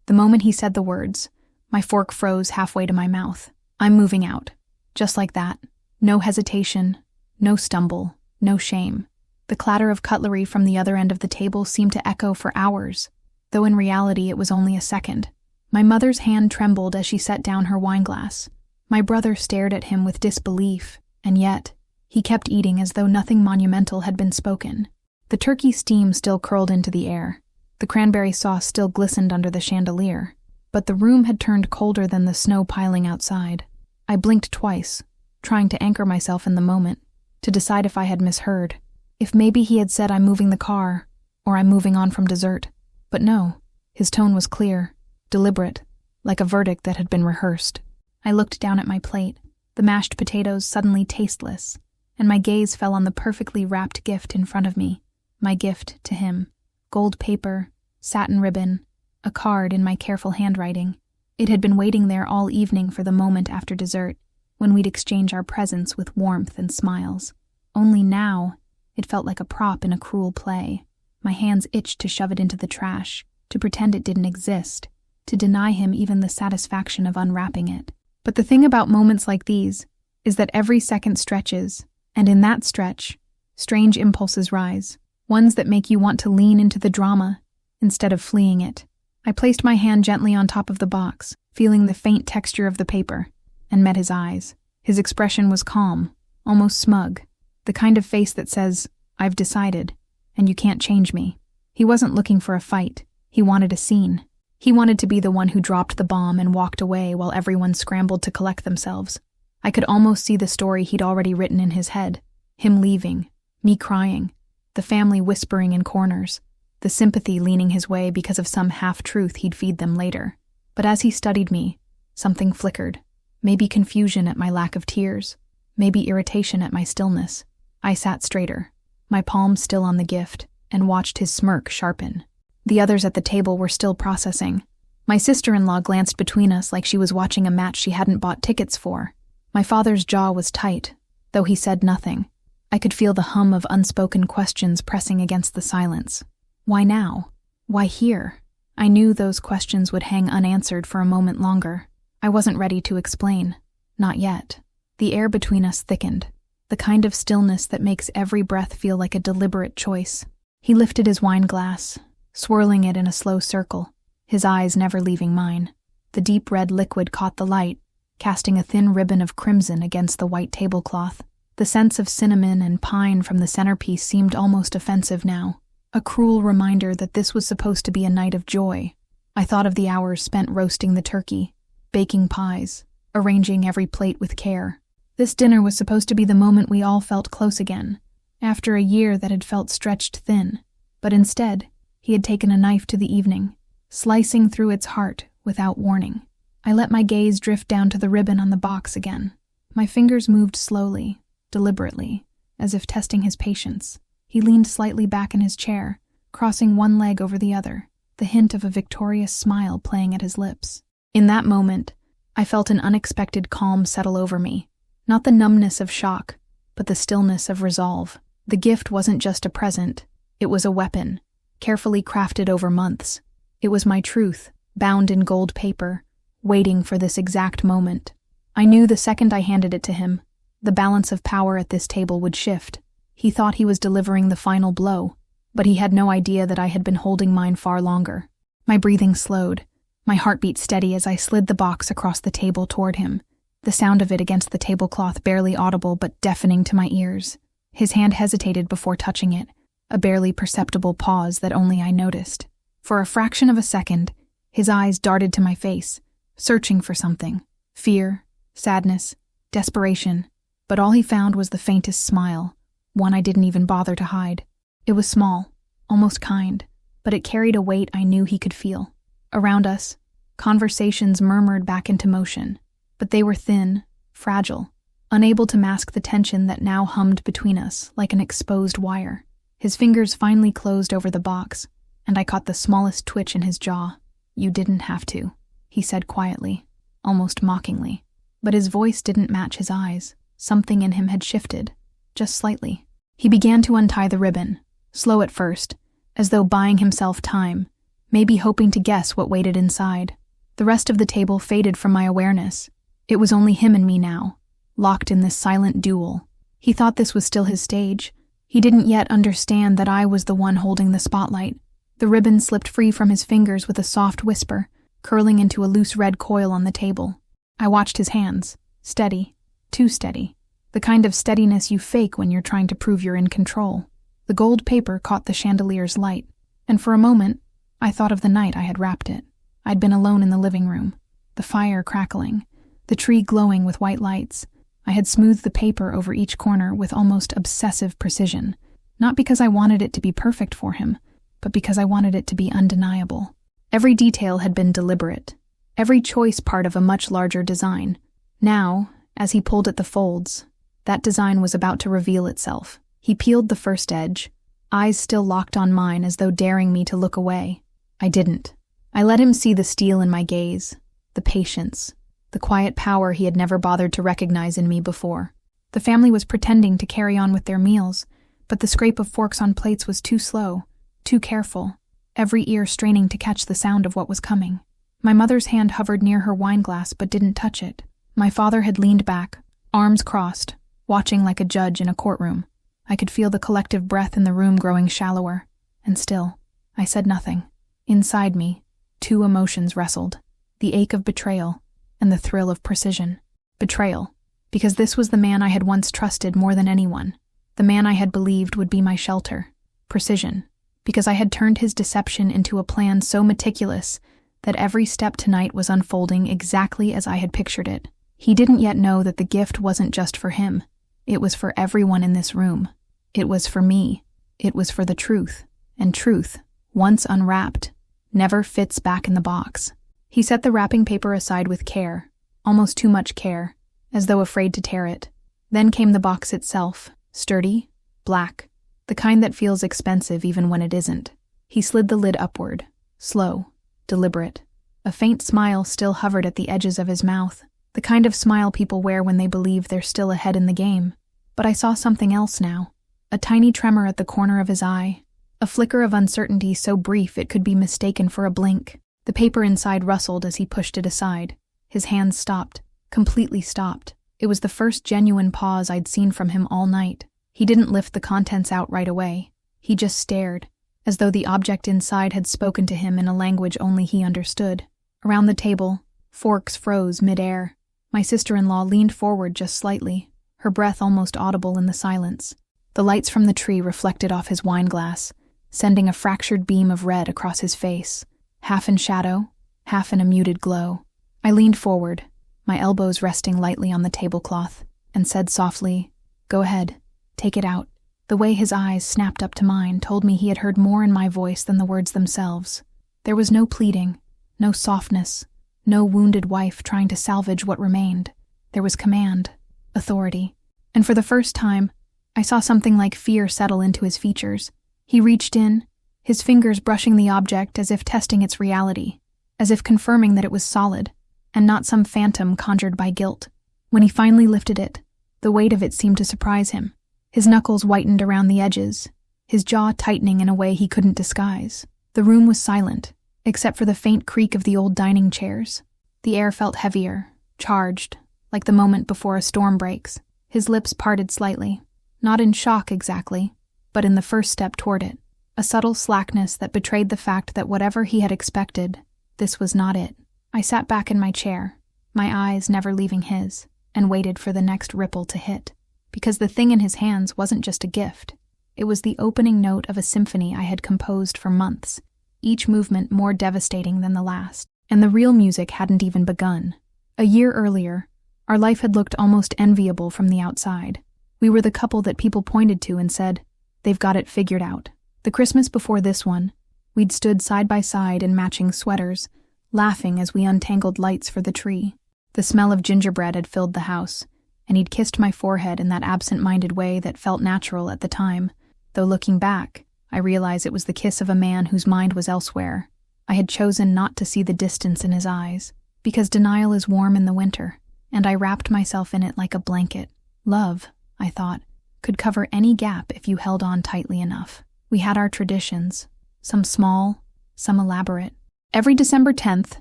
The moment he said the words, my fork froze halfway to my mouth. I'm moving out. Just like that. No hesitation, no stumble, no shame. The clatter of cutlery from the other end of the table seemed to echo for hours, though in reality it was only a second. My mother's hand trembled as she set down her wineglass. My brother stared at him with disbelief, and yet, he kept eating as though nothing monumental had been spoken. The turkey steam still curled into the air. The cranberry sauce still glistened under the chandelier, but the room had turned colder than the snow piling outside. I blinked twice, trying to anchor myself in the moment, to decide if I had misheard. If maybe he had said I'm moving the car, or I'm moving on from dessert. But no, his tone was clear, deliberate, like a verdict that had been rehearsed. I looked down at my plate, the mashed potatoes suddenly tasteless, and my gaze fell on the perfectly wrapped gift in front of me. My gift to him. Gold paper, satin ribbon, a card in my careful handwriting. It had been waiting there all evening for the moment after dessert, when we'd exchange our presents with warmth and smiles. Only now, it felt like a prop in a cruel play. My hands itched to shove it into the trash, to pretend it didn't exist, to deny him even the satisfaction of unwrapping it. But the thing about moments like these is that every second stretches, and in that stretch, strange impulses rise, ones that make you want to lean into the drama instead of fleeing it. I placed my hand gently on top of the box, feeling the faint texture of the paper, and met his eyes. His expression was calm, almost smug, the kind of face that says, "I've decided, and you can't change me." He wasn't looking for a fight. He wanted a scene. He wanted to be the one who dropped the bomb and walked away while everyone scrambled to collect themselves. I could almost see the story he'd already written in his head. Him leaving, me crying, the family whispering in corners, the sympathy leaning his way because of some half-truth he'd feed them later. But as he studied me, something flickered. Maybe confusion at my lack of tears, maybe irritation at my stillness. I sat straighter, my palm still on the gift, and watched his smirk sharpen. The others at the table were still processing. My sister-in-law glanced between us like she was watching a match she hadn't bought tickets for. My father's jaw was tight, though he said nothing. I could feel the hum of unspoken questions pressing against the silence. Why now? Why here? I knew those questions would hang unanswered for a moment longer. I wasn't ready to explain. Not yet. The air between us thickened, the kind of stillness that makes every breath feel like a deliberate choice. He lifted his wine glass, swirling it in a slow circle, his eyes never leaving mine. The deep red liquid caught the light, casting a thin ribbon of crimson against the white tablecloth. The scents of cinnamon and pine from the centerpiece seemed almost offensive now, a cruel reminder that this was supposed to be a night of joy. I thought of the hours spent roasting the turkey, baking pies, arranging every plate with care. This dinner was supposed to be the moment we all felt close again, after a year that had felt stretched thin. But instead, he had taken a knife to the evening, slicing through its heart without warning. I let my gaze drift down to the ribbon on the box again. My fingers moved slowly, deliberately, as if testing his patience. He leaned slightly back in his chair, crossing one leg over the other, the hint of a victorious smile playing at his lips. In that moment, I felt an unexpected calm settle over me. Not the numbness of shock, but the stillness of resolve. The gift wasn't just a present, it was a weapon, carefully crafted over months. It was my truth, bound in gold paper, waiting for this exact moment. I knew the second I handed it to him, the balance of power at this table would shift. He thought he was delivering the final blow, but he had no idea that I had been holding mine far longer. My breathing slowed, my heartbeat steady as I slid the box across the table toward him, the sound of it against the tablecloth barely audible but deafening to my ears. His hand hesitated before touching it, a barely perceptible pause that only I noticed. For a fraction of a second, his eyes darted to my face, searching for something. Fear, sadness, desperation. But all he found was the faintest smile, one I didn't even bother to hide. It was small, almost kind, but it carried a weight I knew he could feel. Around us, conversations murmured back into motion, but they were thin, fragile, unable to mask the tension that now hummed between us like an exposed wire. His fingers finally closed over the box, and I caught the smallest twitch in his jaw. "You didn't have to," he said quietly, almost mockingly. But his voice didn't match his eyes. Something in him had shifted, just slightly. He began to untie the ribbon, slow at first, as though buying himself time, maybe hoping to guess what waited inside. The rest of the table faded from my awareness. It was only him and me now, locked in this silent duel. He thought this was still his stage. He didn't yet understand that I was the one holding the spotlight. The ribbon slipped free from his fingers with a soft whisper, curling into a loose red coil on the table. I watched his hands, steady, too steady, the kind of steadiness you fake when you're trying to prove you're in control. The gold paper caught the chandelier's light, and for a moment, I thought of the night I had wrapped it. I'd been alone in the living room, the fire crackling, the tree glowing with white lights. I had smoothed the paper over each corner with almost obsessive precision, not because I wanted it to be perfect for him, but because I wanted it to be undeniable. Every detail had been deliberate, every choice part of a much larger design. Now, as he pulled at the folds, that design was about to reveal itself. He peeled the first edge, eyes still locked on mine as though daring me to look away. I didn't. I let him see the steel in my gaze, the patience, the quiet power he had never bothered to recognize in me before. The family was pretending to carry on with their meals, but the scrape of forks on plates was too slow, too careful, every ear straining to catch the sound of what was coming. My mother's hand hovered near her wineglass but didn't touch it. My father had leaned back, arms crossed, watching like a judge in a courtroom. I could feel the collective breath in the room growing shallower, and still, I said nothing. Inside me, two emotions wrestled, the ache of betrayal and the thrill of precision. Betrayal, because this was the man I had once trusted more than anyone, the man I had believed would be my shelter. Precision, because I had turned his deception into a plan so meticulous that every step tonight was unfolding exactly as I had pictured it. He didn't yet know that the gift wasn't just for him. It was for everyone in this room. It was for me. It was for the truth. And truth, once unwrapped, never fits back in the box. He set the wrapping paper aside with care, almost too much care, as though afraid to tear it. Then came the box itself, sturdy, black, the kind that feels expensive even when it isn't. He slid the lid upward, slow, deliberate. A faint smile still hovered at the edges of his mouth, the kind of smile people wear when they believe they're still ahead in the game. But I saw something else now, a tiny tremor at the corner of his eye, a flicker of uncertainty so brief it could be mistaken for a blink. The paper inside rustled as he pushed it aside. His hands stopped, completely stopped. It was the first genuine pause I'd seen from him all night. He didn't lift the contents out right away. He just stared, as though the object inside had spoken to him in a language only he understood. Around the table, forks froze mid-air. My sister-in-law leaned forward just slightly, her breath almost audible in the silence. The lights from the tree reflected off his wineglass, sending a fractured beam of red across his face, half in shadow, half in a muted glow. I leaned forward, my elbows resting lightly on the tablecloth, and said softly, "Go ahead, take it out." The way his eyes snapped up to mine told me he had heard more in my voice than the words themselves. There was no pleading, no softness, no wounded wife trying to salvage what remained. There was command, authority, and for the first time, I saw something like fear settle into his features. He reached in, his fingers brushing the object as if testing its reality, as if confirming that it was solid, and not some phantom conjured by guilt. When he finally lifted it, the weight of it seemed to surprise him. His knuckles whitened around the edges, his jaw tightening in a way he couldn't disguise. The room was silent, except for the faint creak of the old dining chairs. The air felt heavier, charged, like the moment before a storm breaks. His lips parted slightly, not in shock exactly, but in the first step toward it, a subtle slackness that betrayed the fact that whatever he had expected, this was not it. I sat back in my chair, my eyes never leaving his, and waited for the next ripple to hit. Because the thing in his hands wasn't just a gift. It was the opening note of a symphony I had composed for months, each movement more devastating than the last. And the real music hadn't even begun. A year earlier, our life had looked almost enviable from the outside. We were the couple that people pointed to and said, "They've got it figured out." The Christmas before this one, we'd stood side by side in matching sweaters, laughing as we untangled lights for the tree. The smell of gingerbread had filled the house, and he'd kissed my forehead in that absent-minded way that felt natural at the time, though looking back, I realize it was the kiss of a man whose mind was elsewhere. I had chosen not to see the distance in his eyes, because denial is warm in the winter, and I wrapped myself in it like a blanket. Love, I thought, could cover any gap if you held on tightly enough. We had our traditions, some small, some elaborate. Every December 10th,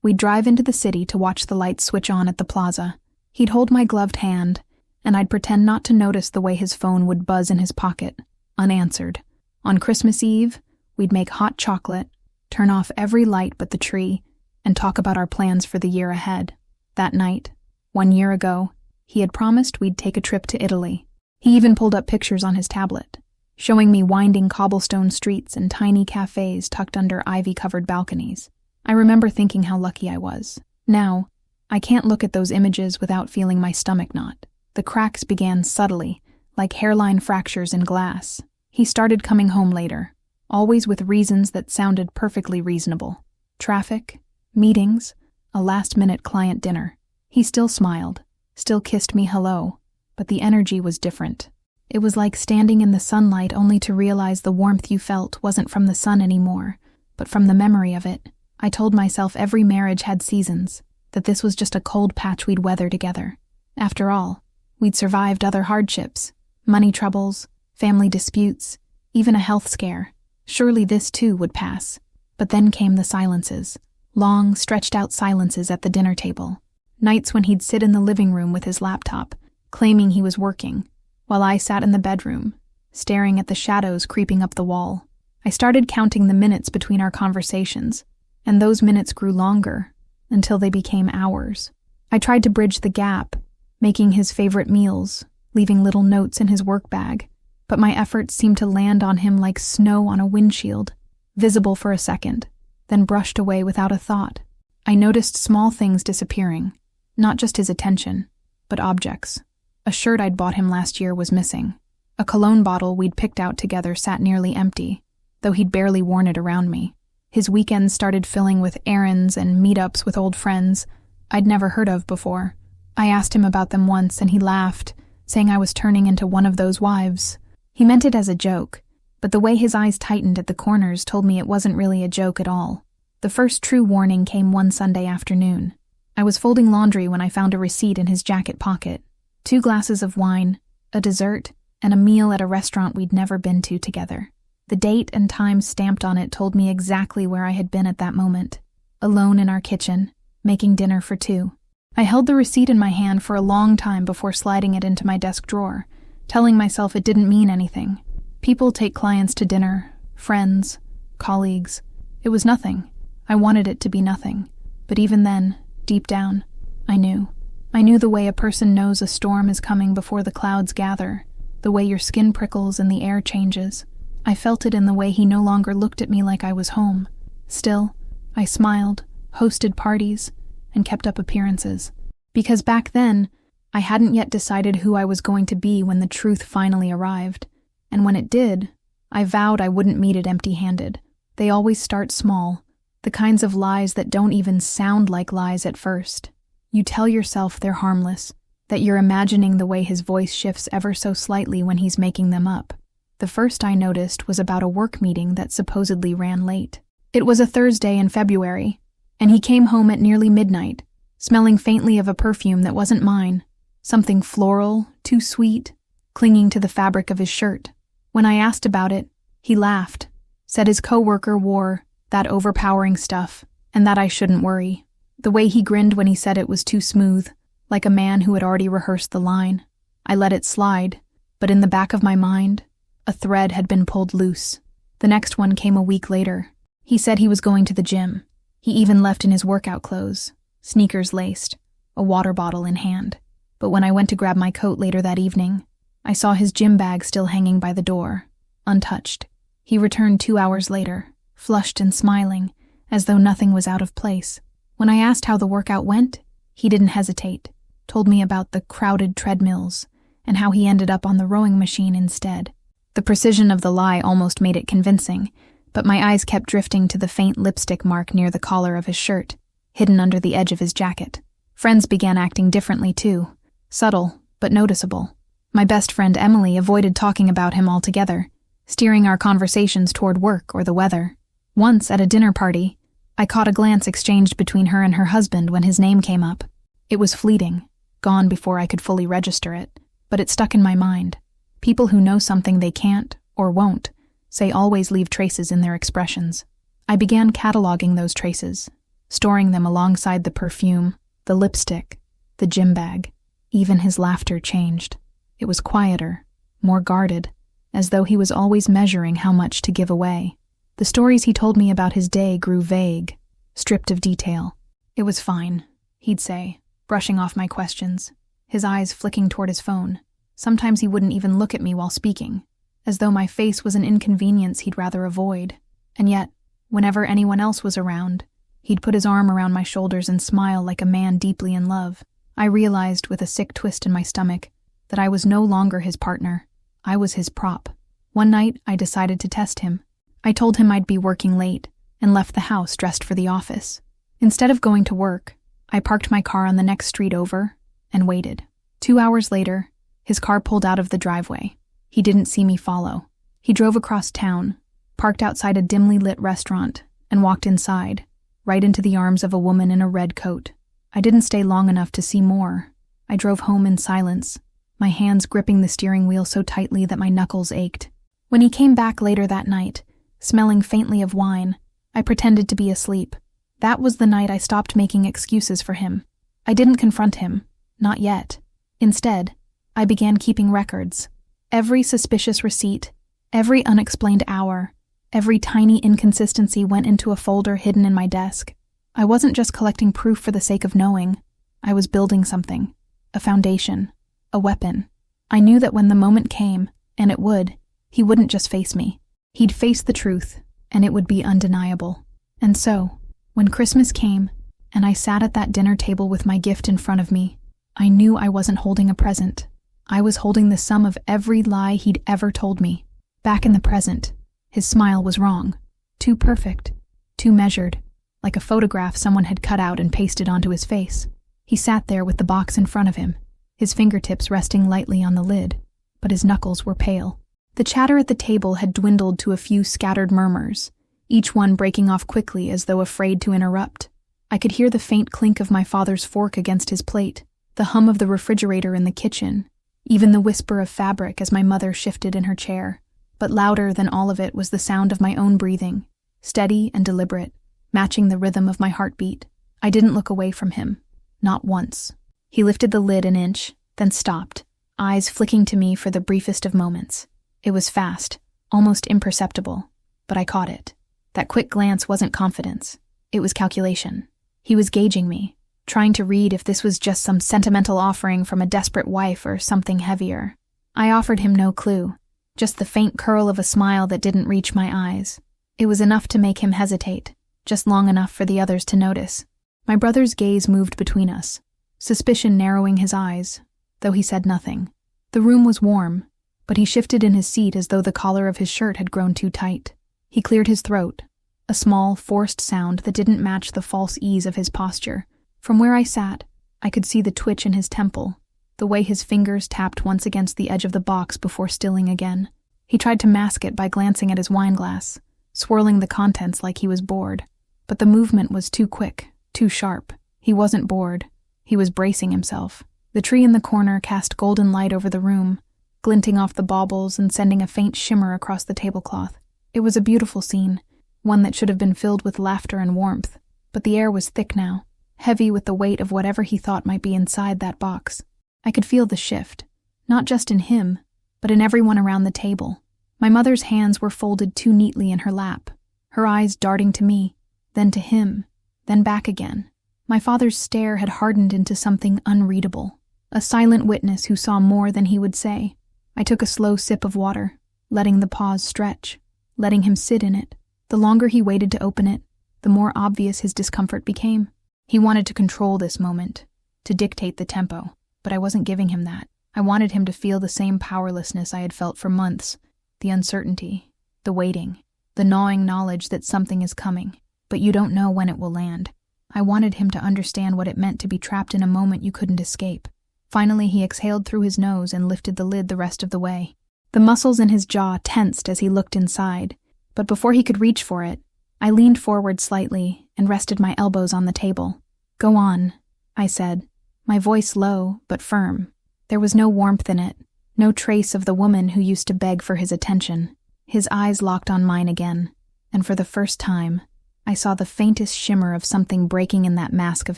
we'd drive into the city to watch the lights switch on at the plaza. He'd hold my gloved hand, and I'd pretend not to notice the way his phone would buzz in his pocket, unanswered. On Christmas Eve, we'd make hot chocolate, turn off every light but the tree, and talk about our plans for the year ahead. That night, 1 year ago, he had promised we'd take a trip to Italy. He even pulled up pictures on his tablet, showing me winding cobblestone streets and tiny cafes tucked under ivy-covered balconies. I remember thinking how lucky I was. Now, I can't look at those images without feeling my stomach knot. The cracks began subtly, like hairline fractures in glass. He started coming home later, always with reasons that sounded perfectly reasonable. Traffic, meetings, a last-minute client dinner. He still smiled, still kissed me hello, but the energy was different. It was like standing in the sunlight only to realize the warmth you felt wasn't from the sun anymore, but from the memory of it. I told myself every marriage had seasons, that this was just a cold patch we'd weather together. After all, we'd survived other hardships, money troubles, family disputes, even a health scare. Surely this too would pass. But then came the silences, long, stretched-out silences at the dinner table. Nights when he'd sit in the living room with his laptop, claiming he was working, while I sat in the bedroom, staring at the shadows creeping up the wall. I started counting the minutes between our conversations, and those minutes grew longer, until they became hours. I tried to bridge the gap, making his favorite meals, leaving little notes in his work bag, but my efforts seemed to land on him like snow on a windshield, visible for a second, then brushed away without a thought. I noticed small things disappearing, not just his attention, but objects. A shirt I'd bought him last year was missing. A cologne bottle we'd picked out together sat nearly empty, though he'd barely worn it around me. His weekends started filling with errands and meetups with old friends I'd never heard of before. I asked him about them once, and he laughed, saying I was turning into one of those wives. He meant it as a joke, but the way his eyes tightened at the corners told me it wasn't really a joke at all. The first true warning came one Sunday afternoon. I was folding laundry when I found a receipt in his jacket pocket. 2 glasses of wine, a dessert, and a meal at a restaurant we'd never been to together. The date and time stamped on it told me exactly where I had been at that moment, alone in our kitchen, making dinner for 2. I held the receipt in my hand for a long time before sliding it into my desk drawer, telling myself it didn't mean anything. People take clients to dinner, friends, colleagues. It was nothing. I wanted it to be nothing. But even then, deep down, I knew. I knew the way a person knows a storm is coming before the clouds gather, the way your skin prickles and the air changes. I felt it in the way he no longer looked at me like I was home. Still, I smiled, hosted parties, and kept up appearances. Because back then, I hadn't yet decided who I was going to be when the truth finally arrived. And when it did, I vowed I wouldn't meet it empty-handed. They always start small, the kinds of lies that don't even sound like lies at first. You tell yourself they're harmless, that you're imagining the way his voice shifts ever so slightly when he's making them up. The first I noticed was about a work meeting that supposedly ran late. It was a Thursday in February, and he came home at nearly midnight, smelling faintly of a perfume that wasn't mine, something floral, too sweet, clinging to the fabric of his shirt. When I asked about it, he laughed, said his coworker wore that overpowering stuff, and that I shouldn't worry. The way he grinned when he said it was too smooth, like a man who had already rehearsed the line. I let it slide, but in the back of my mind, a thread had been pulled loose. The next one came a week later. He said he was going to the gym. He even left in his workout clothes, sneakers laced, a water bottle in hand. But when I went to grab my coat later that evening, I saw his gym bag still hanging by the door, untouched. He returned 2 hours later, flushed and smiling, as though nothing was out of place. When I asked how the workout went, he didn't hesitate, told me about the crowded treadmills, and how he ended up on the rowing machine instead. The precision of the lie almost made it convincing, but my eyes kept drifting to the faint lipstick mark near the collar of his shirt, hidden under the edge of his jacket. Friends began acting differently too, subtle but noticeable. My best friend Emily avoided talking about him altogether, steering our conversations toward work or the weather. Once, at a dinner party, I caught a glance exchanged between her and her husband when his name came up. It was fleeting, gone before I could fully register it, but it stuck in my mind. People who know something they can't, or won't, say always leave traces in their expressions. I began cataloging those traces, storing them alongside the perfume, the lipstick, the gym bag. Even his laughter changed. It was quieter, more guarded, as though he was always measuring how much to give away. The stories he told me about his day grew vague, stripped of detail. It was fine, he'd say, brushing off my questions, his eyes flicking toward his phone. Sometimes he wouldn't even look at me while speaking, as though my face was an inconvenience he'd rather avoid. And yet, whenever anyone else was around, he'd put his arm around my shoulders and smile like a man deeply in love. I realized with a sick twist in my stomach that I was no longer his partner. I was his prop. One night, I decided to test him. I told him I'd be working late and left the house dressed for the office. Instead of going to work, I parked my car on the next street over and waited. 2 hours later, his car pulled out of the driveway. He didn't see me follow. He drove across town, parked outside a dimly lit restaurant, and walked inside, right into the arms of a woman in a red coat. I didn't stay long enough to see more. I drove home in silence, my hands gripping the steering wheel so tightly that my knuckles ached. When he came back later that night, smelling faintly of wine, I pretended to be asleep. That was the night I stopped making excuses for him. I didn't confront him, not yet. Instead, I began keeping records. Every suspicious receipt, every unexplained hour, every tiny inconsistency went into a folder hidden in my desk. I wasn't just collecting proof for the sake of knowing. I was building something, a foundation, a weapon. I knew that when the moment came, and it would, he wouldn't just face me. He'd face the truth, and it would be undeniable. And so, when Christmas came, and I sat at that dinner table with my gift in front of me, I knew I wasn't holding a present. I was holding the sum of every lie he'd ever told me. Back in the present, his smile was wrong. Too perfect, too measured, like a photograph someone had cut out and pasted onto his face. He sat there with the box in front of him, his fingertips resting lightly on the lid, but his knuckles were pale. The chatter at the table had dwindled to a few scattered murmurs, each one breaking off quickly as though afraid to interrupt. I could hear the faint clink of my father's fork against his plate, the hum of the refrigerator in the kitchen, even the whisper of fabric as my mother shifted in her chair. But louder than all of it was the sound of my own breathing, steady and deliberate, matching the rhythm of my heartbeat. I didn't look away from him, not once. He lifted the lid an inch, then stopped, eyes flicking to me for the briefest of moments. It was fast, almost imperceptible, but I caught it. That quick glance wasn't confidence. It was calculation. He was gauging me, trying to read if this was just some sentimental offering from a desperate wife or something heavier. I offered him no clue, just the faint curl of a smile that didn't reach my eyes. It was enough to make him hesitate, just long enough for the others to notice. My brother's gaze moved between us, suspicion narrowing his eyes, though he said nothing. The room was warm, but he shifted in his seat as though the collar of his shirt had grown too tight. He cleared his throat, a small, forced sound that didn't match the false ease of his posture. From where I sat, I could see the twitch in his temple, the way his fingers tapped once against the edge of the box before stilling again. He tried to mask it by glancing at his wineglass, swirling the contents like he was bored. But the movement was too quick, too sharp. He wasn't bored. He was bracing himself. The tree in the corner cast golden light over the room, glinting off the baubles and sending a faint shimmer across the tablecloth. It was a beautiful scene, one that should have been filled with laughter and warmth. But the air was thick now, heavy with the weight of whatever he thought might be inside that box. I could feel the shift, not just in him, but in everyone around the table. My mother's hands were folded too neatly in her lap, her eyes darting to me, then to him, then back again. My father's stare had hardened into something unreadable, a silent witness who saw more than he would say. I took a slow sip of water, letting the pause stretch, letting him sit in it. The longer he waited to open it, the more obvious his discomfort became. He wanted to control this moment, to dictate the tempo, but I wasn't giving him that. I wanted him to feel the same powerlessness I had felt for months, the uncertainty, the waiting, the gnawing knowledge that something is coming, but you don't know when it will land. I wanted him to understand what it meant to be trapped in a moment you couldn't escape. Finally, he exhaled through his nose and lifted the lid the rest of the way. The muscles in his jaw tensed as he looked inside, but before he could reach for it, I leaned forward slightly and rested my elbows on the table. "Go on," I said, my voice low but firm. There was no warmth in it, no trace of the woman who used to beg for his attention. His eyes locked on mine again, and for the first time, I saw the faintest shimmer of something breaking in that mask of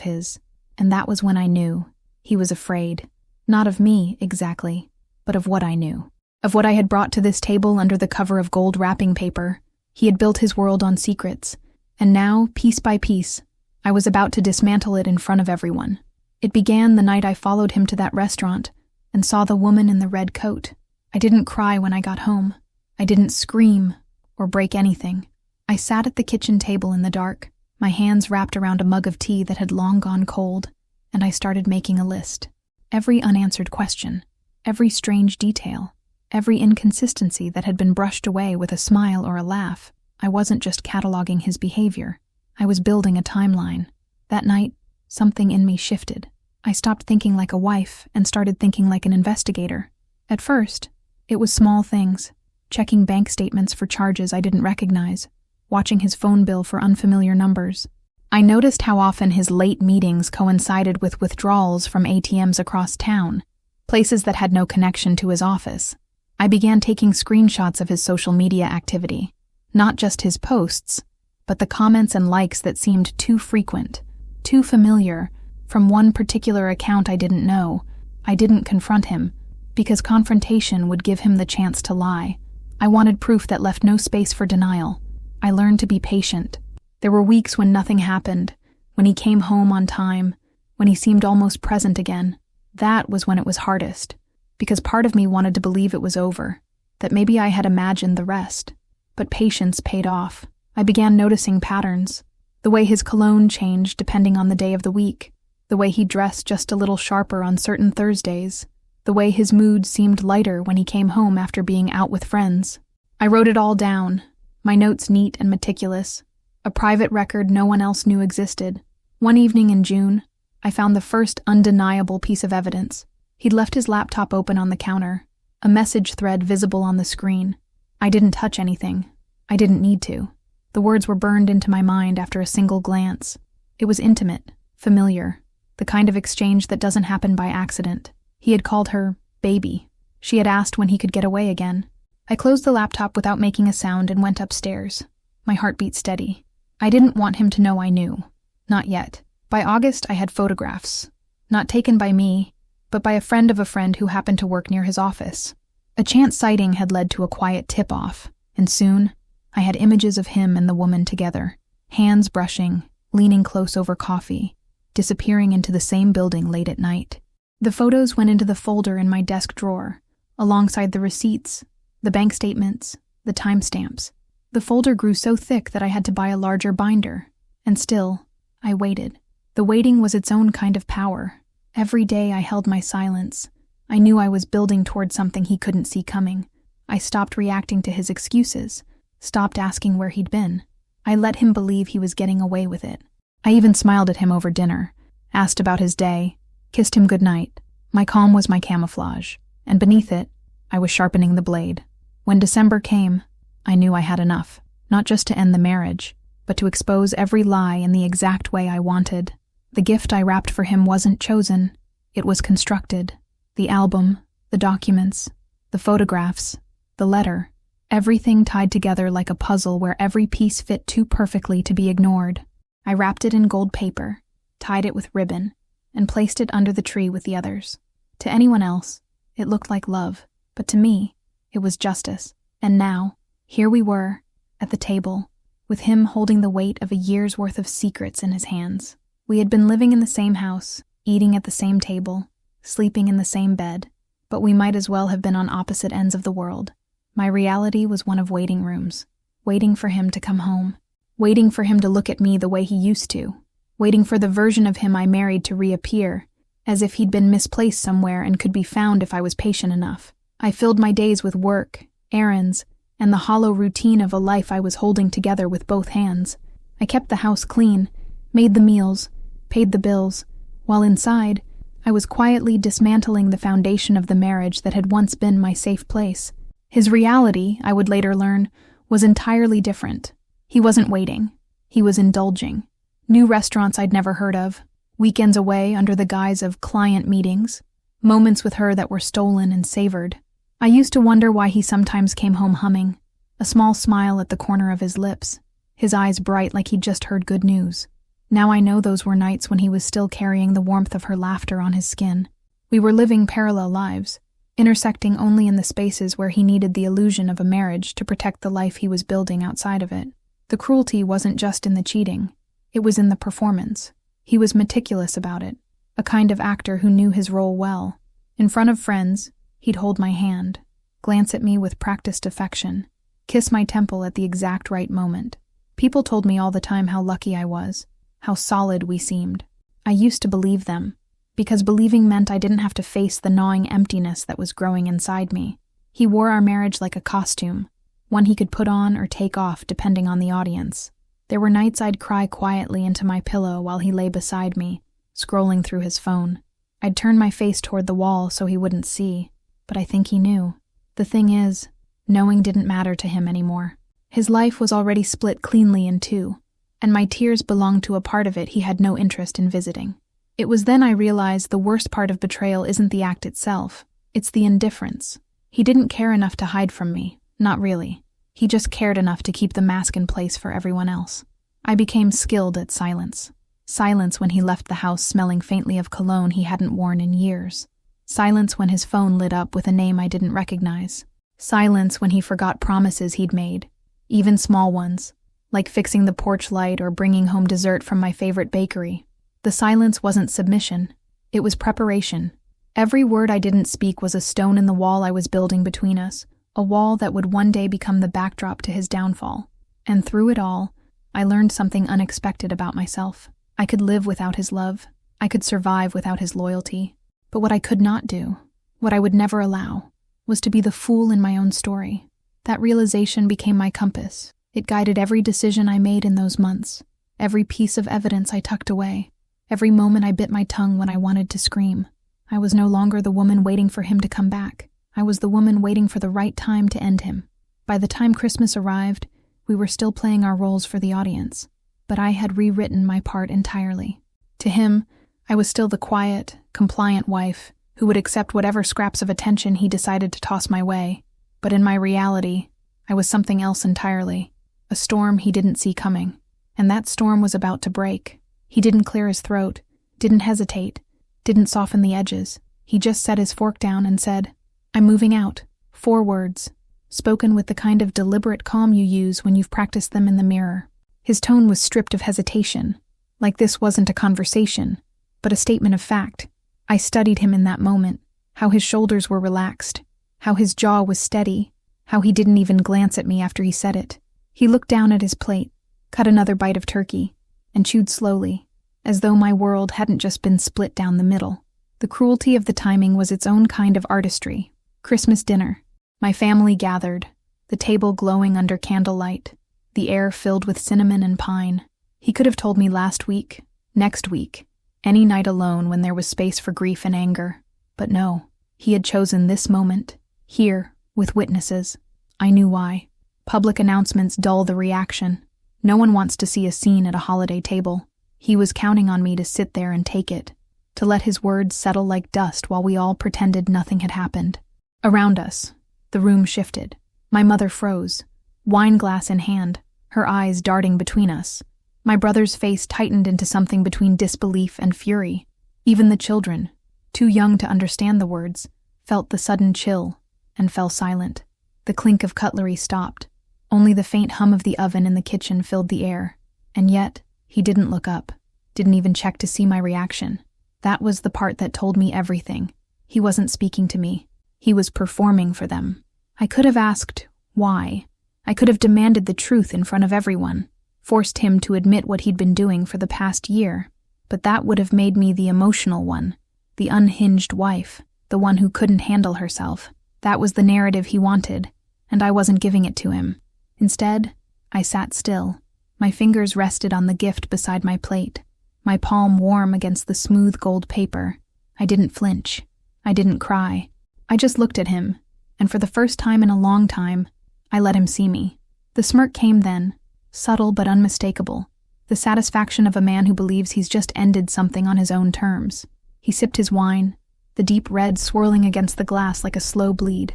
his, and that was when I knew he was afraid. Not of me, exactly, but of what I knew. Of what I had brought to this table under the cover of gold wrapping paper. He had built his world on secrets, and now, piece by piece, I was about to dismantle it in front of everyone. It began the night I followed him to that restaurant and saw the woman in the red coat. I didn't cry when I got home. I didn't scream or break anything. I sat at the kitchen table in the dark, my hands wrapped around a mug of tea that had long gone cold, and I started making a list. Every unanswered question, every strange detail, every inconsistency that had been brushed away with a smile or a laugh. I wasn't just cataloging his behavior. I was building a timeline. That night, something in me shifted. I stopped thinking like a wife and started thinking like an investigator. At first, it was small things, checking bank statements for charges I didn't recognize, watching his phone bill for unfamiliar numbers. I noticed how often his late meetings coincided with withdrawals from ATMs across town, places that had no connection to his office. I began taking screenshots of his social media activity, not just his posts, but the comments and likes that seemed too frequent, too familiar, from one particular account I didn't know. I didn't confront him, because confrontation would give him the chance to lie. I wanted proof that left no space for denial. I learned to be patient. There were weeks when nothing happened, when he came home on time, when he seemed almost present again. That was when it was hardest, because part of me wanted to believe it was over, that maybe I had imagined the rest. But patience paid off. I began noticing patterns. The way his cologne changed depending on the day of the week, the way he dressed just a little sharper on certain Thursdays, the way his mood seemed lighter when he came home after being out with friends. I wrote it all down, my notes neat and meticulous, a private record no one else knew existed. One evening in June, I found the first undeniable piece of evidence. He'd left his laptop open on the counter, a message thread visible on the screen. I didn't touch anything. I didn't need to. The words were burned into my mind after a single glance. It was intimate, familiar, the kind of exchange that doesn't happen by accident. He had called her baby. She had asked when he could get away again. I closed the laptop without making a sound and went upstairs, my heartbeat steady. I didn't want him to know I knew. Not yet. By August, I had photographs. Not taken by me, but by a friend of a friend who happened to work near his office. A chance sighting had led to a quiet tip-off, and soon, I had images of him and the woman together, hands brushing, leaning close over coffee, disappearing into the same building late at night. The photos went into the folder in my desk drawer, alongside the receipts, the bank statements, the timestamps. The folder grew so thick that I had to buy a larger binder, and still, I waited. The waiting was its own kind of power. Every day I held my silence. I knew I was building toward something he couldn't see coming. I stopped reacting to his excuses, stopped asking where he'd been. I let him believe he was getting away with it. I even smiled at him over dinner, asked about his day, kissed him goodnight. My calm was my camouflage, and beneath it, I was sharpening the blade. When December came, I knew I had enough, not just to end the marriage, but to expose every lie in the exact way I wanted. The gift I wrapped for him wasn't chosen, it was constructed. The album, the documents, the photographs, the letter, everything tied together like a puzzle where every piece fit too perfectly to be ignored. I wrapped it in gold paper, tied it with ribbon, and placed it under the tree with the others. To anyone else, it looked like love, but to me, it was justice. And now, here we were, at the table, with him holding the weight of a year's worth of secrets in his hands. We had been living in the same house, eating at the same table, sleeping in the same bed, but we might as well have been on opposite ends of the world. My reality was one of waiting rooms, waiting for him to come home, waiting for him to look at me the way he used to, waiting for the version of him I married to reappear, as if he'd been misplaced somewhere and could be found if I was patient enough. I filled my days with work, errands, and the hollow routine of a life I was holding together with both hands. I kept the house clean, made the meals, paid the bills, while inside, I was quietly dismantling the foundation of the marriage that had once been my safe place. His reality, I would later learn, was entirely different. He wasn't waiting. He was indulging. New restaurants I'd never heard of, weekends away under the guise of client meetings, moments with her that were stolen and savored. I used to wonder why he sometimes came home humming, a small smile at the corner of his lips. his eyes bright like he'd just heard good news. Now I know those were nights when he was still carrying the warmth of her laughter on his skin. We were living parallel lives, intersecting only in the spaces where he needed the illusion of a marriage to protect the life he was building outside of it. The cruelty wasn't just in the cheating, it was in the performance. He was meticulous about it, a kind of actor who knew his role well. In front of friends, he'd hold my hand, glance at me with practiced affection, kiss my temple at the exact right moment. People told me all the time how lucky I was, how solid we seemed. I used to believe them, because believing meant I didn't have to face the gnawing emptiness that was growing inside me. He wore our marriage like a costume, one he could put on or take off depending on the audience. There were nights I'd cry quietly into my pillow while he lay beside me, scrolling through his phone. I'd turn my face toward the wall so he wouldn't see, but I think he knew. The thing is, knowing didn't matter to him anymore. His life was already split cleanly in two, and my tears belonged to a part of it he had no interest in visiting. It was then I realized the worst part of betrayal isn't the act itself, it's the indifference. He didn't care enough to hide from me, not really. He just cared enough to keep the mask in place for everyone else. I became skilled at silence. Silence when he left the house smelling faintly of cologne he hadn't worn in years. Silence when his phone lit up with a name I didn't recognize. Silence when he forgot promises he'd made, even small ones, like fixing the porch light or bringing home dessert from my favorite bakery. The silence wasn't submission, it was preparation. Every word I didn't speak was a stone in the wall I was building between us, a wall that would one day become the backdrop to his downfall. And through it all, I learned something unexpected about myself. I could live without his love. I could survive without his loyalty. But what I could not do, what I would never allow, was to be the fool in my own story. That realization became my compass. It guided every decision I made in those months, every piece of evidence I tucked away, every moment I bit my tongue when I wanted to scream. I was no longer the woman waiting for him to come back. I was the woman waiting for the right time to end him. By the time Christmas arrived, we were still playing our roles for the audience, but I had rewritten my part entirely. To him, I was still the quiet, compliant wife who would accept whatever scraps of attention he decided to toss my way. But in my reality, I was something else entirely, a storm he didn't see coming. And that storm was about to break. He didn't clear his throat, didn't hesitate, didn't soften the edges. He just set his fork down and said, "I'm moving out." 4 words, spoken with the kind of deliberate calm you use when you've practiced them in the mirror. His tone was stripped of hesitation, like this wasn't a conversation, but a statement of fact. I studied him in that moment, how his shoulders were relaxed, how his jaw was steady, how he didn't even glance at me after he said it. He looked down at his plate, cut another bite of turkey, and chewed slowly, as though my world hadn't just been split down the middle. The cruelty of the timing was its own kind of artistry. Christmas dinner. My family gathered, the table glowing under candlelight, the air filled with cinnamon and pine. He could have told me last week, next week, any night alone when there was space for grief and anger. But no, he had chosen this moment, here, with witnesses. I knew why. Public announcements dull the reaction. No one wants to see a scene at a holiday table. He was counting on me to sit there and take it, to let his words settle like dust while we all pretended nothing had happened. Around us, the room shifted. My mother froze, wine glass in hand, her eyes darting between us. My brother's face tightened into something between disbelief and fury. Even the children, too young to understand the words, felt the sudden chill and fell silent. The clink of cutlery stopped. Only the faint hum of the oven in the kitchen filled the air. And yet, he didn't look up, didn't even check to see my reaction. That was the part that told me everything. He wasn't speaking to me. He was performing for them. I could have asked, why? I could have demanded the truth in front of everyone, forced him to admit what he'd been doing for the past year. But that would have made me the emotional one, the unhinged wife, the one who couldn't handle herself. That was the narrative he wanted, and I wasn't giving it to him. Instead, I sat still. My fingers rested on the gift beside my plate, my palm warm against the smooth gold paper. I didn't flinch. I didn't cry. I just looked at him, and for the first time in a long time, I let him see me. The smirk came then, subtle but unmistakable, the satisfaction of a man who believes he's just ended something on his own terms. He sipped his wine, the deep red swirling against the glass like a slow bleed.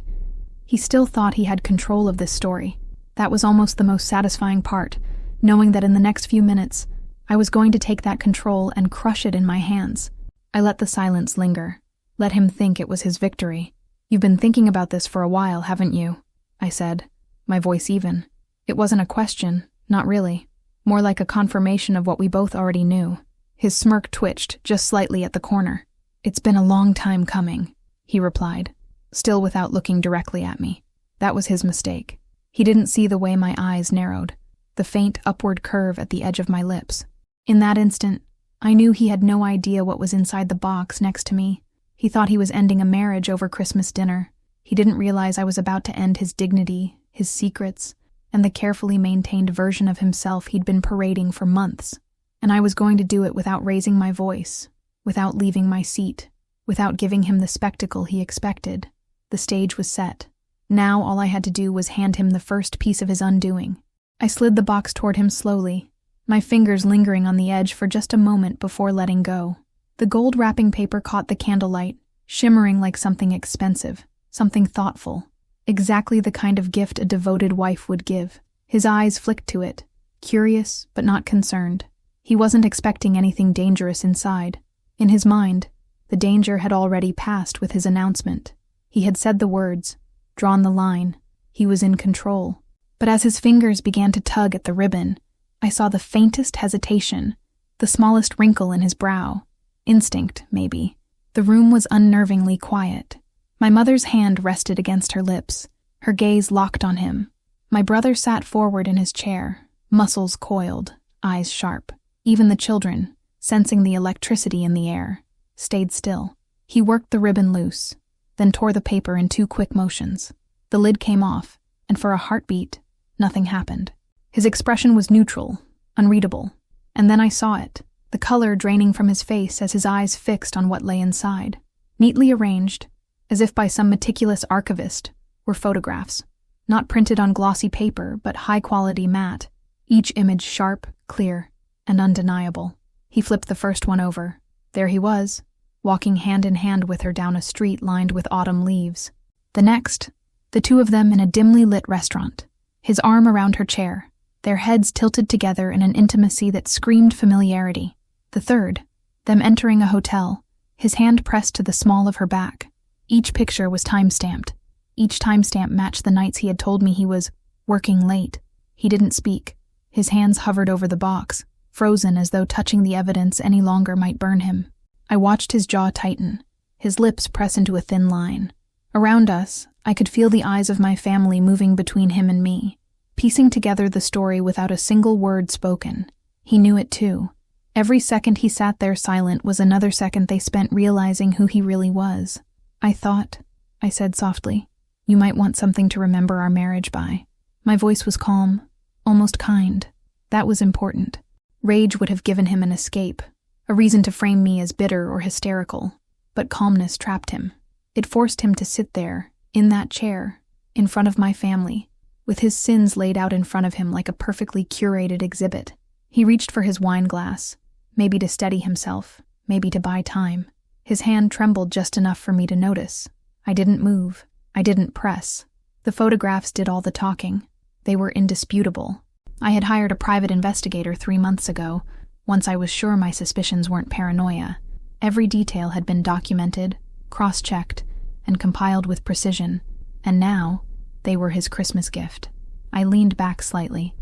He still thought he had control of this story. That was almost the most satisfying part, knowing that in the next few minutes, I was going to take that control and crush it in my hands. I let the silence linger, let him think it was his victory. "You've been thinking about this for a while, haven't you?" I said, my voice even. It wasn't a question, not really. More like a confirmation of what we both already knew. His smirk twitched just slightly at the corner. "It's been a long time coming," he replied, still without looking directly at me. That was his mistake. He didn't see the way my eyes narrowed, the faint upward curve at the edge of my lips. In that instant, I knew he had no idea what was inside the box next to me. He thought he was ending a marriage over Christmas dinner. He didn't realize I was about to end his dignity, his secrets, and the carefully maintained version of himself he'd been parading for months. And I was going to do it without raising my voice, without leaving my seat, without giving him the spectacle he expected. The stage was set. Now all I had to do was hand him the first piece of his undoing. I slid the box toward him slowly, my fingers lingering on the edge for just a moment before letting go. The gold wrapping paper caught the candlelight, shimmering like something expensive, something thoughtful, exactly the kind of gift a devoted wife would give. His eyes flicked to it, curious but not concerned. He wasn't expecting anything dangerous inside. In his mind, the danger had already passed with his announcement. He had said the words, drawn the line. He was in control. But as his fingers began to tug at the ribbon, I saw the faintest hesitation, the smallest wrinkle in his brow. Instinct, maybe. The room was unnervingly quiet. My mother's hand rested against her lips, her gaze locked on him. My brother sat forward in his chair, muscles coiled, eyes sharp. Even the children, sensing the electricity in the air, stayed still. He worked the ribbon loose, then tore the paper in 2 quick motions. The lid came off, and for a heartbeat, nothing happened. His expression was neutral, unreadable. And then I saw it, the color draining from his face as his eyes fixed on what lay inside. Neatly arranged, as if by some meticulous archivist, were photographs, not printed on glossy paper, but high-quality matte, each image sharp, clear, and undeniable. He flipped the first one over. There he was, walking hand in hand with her down a street lined with autumn leaves. The next, the two of them in a dimly lit restaurant, his arm around her chair, their heads tilted together in an intimacy that screamed familiarity. The third, them entering a hotel, his hand pressed to the small of her back. Each picture was time-stamped. Each timestamp matched the nights he had told me he was working late. He didn't speak. His hands hovered over the box, frozen as though touching the evidence any longer might burn him. I watched his jaw tighten, his lips press into a thin line. Around us, I could feel the eyes of my family moving between him and me, piecing together the story without a single word spoken. He knew it too. Every second he sat there silent was another second they spent realizing who he really was. "I thought," I said softly, "you might want something to remember our marriage by." My voice was calm, almost kind. That was important. Rage would have given him an escape, a reason to frame me as bitter or hysterical, but calmness trapped him. It forced him to sit there, in that chair, in front of my family, with his sins laid out in front of him like a perfectly curated exhibit. He reached for his wine glass, maybe to steady himself, maybe to buy time. His hand trembled just enough for me to notice. I didn't move. I didn't press. The photographs did all the talking. They were indisputable. I had hired a private investigator 3 months ago, once I was sure my suspicions weren't paranoia. Every detail had been documented, cross-checked, and compiled with precision, and now they were his Christmas gift. I leaned back slightly,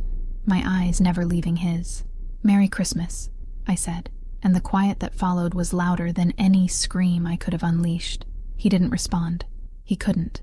my eyes never leaving his. "Merry Christmas," I said, and the quiet that followed was louder than any scream I could have unleashed. He didn't respond. He couldn't.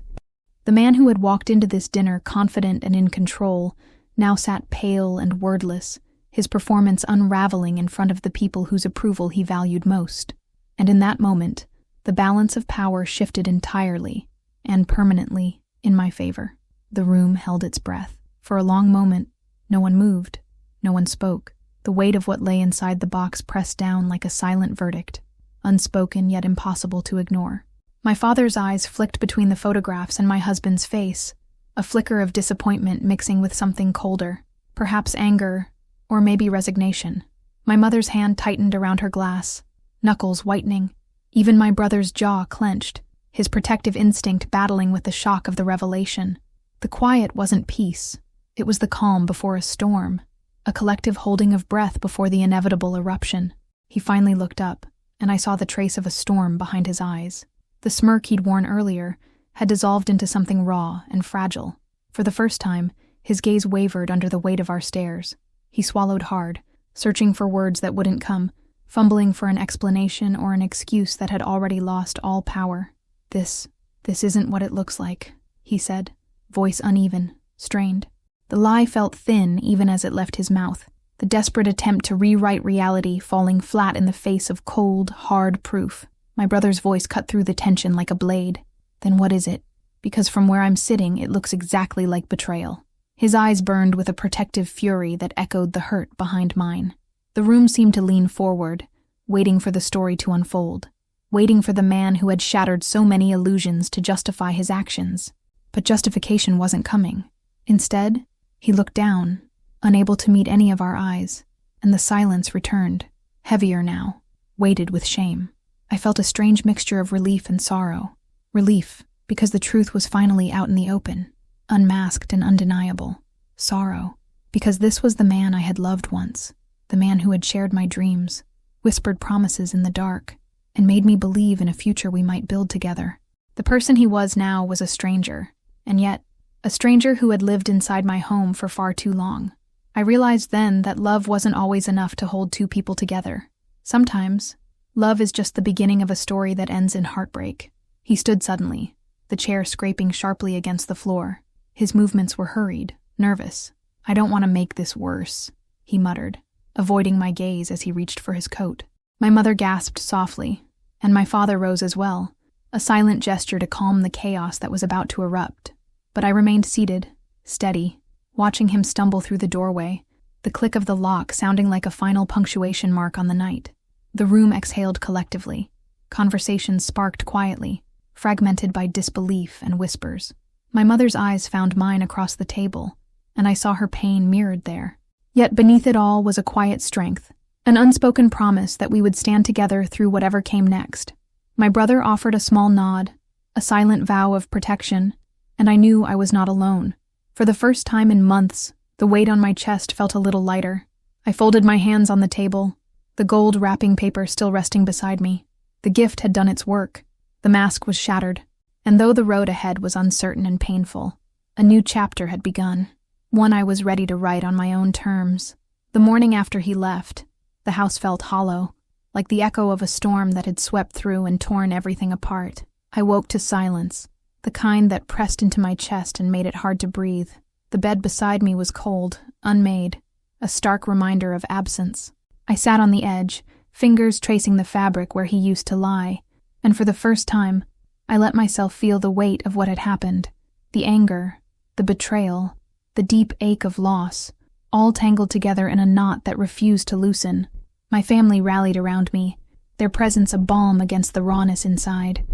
The man who had walked into this dinner confident and in control now sat pale and wordless, his performance unraveling in front of the people whose approval he valued most. And in that moment, the balance of power shifted entirely, and permanently, in my favor. The room held its breath. For a long moment, no one moved, no one spoke. The weight of what lay inside the box pressed down like a silent verdict, unspoken yet impossible to ignore. My father's eyes flicked between the photographs and my husband's face, a flicker of disappointment mixing with something colder, perhaps anger, or maybe resignation. My mother's hand tightened around her glass, knuckles whitening. Even my brother's jaw clenched, his protective instinct battling with the shock of the revelation. The quiet wasn't peace. It was the calm before a storm, a collective holding of breath before the inevitable eruption. He finally looked up, and I saw the trace of a storm behind his eyes. The smirk he'd worn earlier had dissolved into something raw and fragile. For the first time, his gaze wavered under the weight of our stares. He swallowed hard, searching for words that wouldn't come, fumbling for an explanation or an excuse that had already lost all power. This isn't what it looks like," he said, voice uneven, strained. The lie felt thin even as it left his mouth, the desperate attempt to rewrite reality falling flat in the face of cold, hard proof. My brother's voice cut through the tension like a blade. "Then what is it? Because from where I'm sitting, it looks exactly like betrayal." His eyes burned with a protective fury that echoed the hurt behind mine. The room seemed to lean forward, waiting for the story to unfold, waiting for the man who had shattered so many illusions to justify his actions. But justification wasn't coming. Instead, he looked down, unable to meet any of our eyes, and the silence returned, heavier now, weighted with shame. I felt a strange mixture of relief and sorrow. Relief, because the truth was finally out in the open, unmasked and undeniable. Sorrow, because this was the man I had loved once, the man who had shared my dreams, whispered promises in the dark, and made me believe in a future we might build together. The person he was now was a stranger, and yet, a stranger who had lived inside my home for far too long. I realized then that love wasn't always enough to hold two people together. Sometimes, love is just the beginning of a story that ends in heartbreak. He stood suddenly, the chair scraping sharply against the floor. His movements were hurried, nervous. "I don't want to make this worse," he muttered, avoiding my gaze as he reached for his coat. My mother gasped softly, and my father rose as well, a silent gesture to calm the chaos that was about to erupt. But I remained seated, steady, watching him stumble through the doorway, the click of the lock sounding like a final punctuation mark on the night. The room exhaled collectively. Conversations sparked quietly, fragmented by disbelief and whispers. My mother's eyes found mine across the table, and I saw her pain mirrored there. Yet beneath it all was a quiet strength, an unspoken promise that we would stand together through whatever came next. My brother offered a small nod, a silent vow of protection, and I knew I was not alone. For the first time in months, the weight on my chest felt a little lighter. I folded my hands on the table, the gold wrapping paper still resting beside me. The gift had done its work. The mask was shattered, and though the road ahead was uncertain and painful, a new chapter had begun, one I was ready to write on my own terms. The morning after he left, the house felt hollow, like the echo of a storm that had swept through and torn everything apart. I woke to silence, the kind that pressed into my chest and made it hard to breathe. The bed beside me was cold, unmade, a stark reminder of absence. I sat on the edge, fingers tracing the fabric where he used to lie, and for the first time, I let myself feel the weight of what had happened, the anger, the betrayal, the deep ache of loss, all tangled together in a knot that refused to loosen. My family rallied around me, their presence a balm against the rawness inside.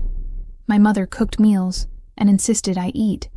My mother cooked meals and insisted I eat,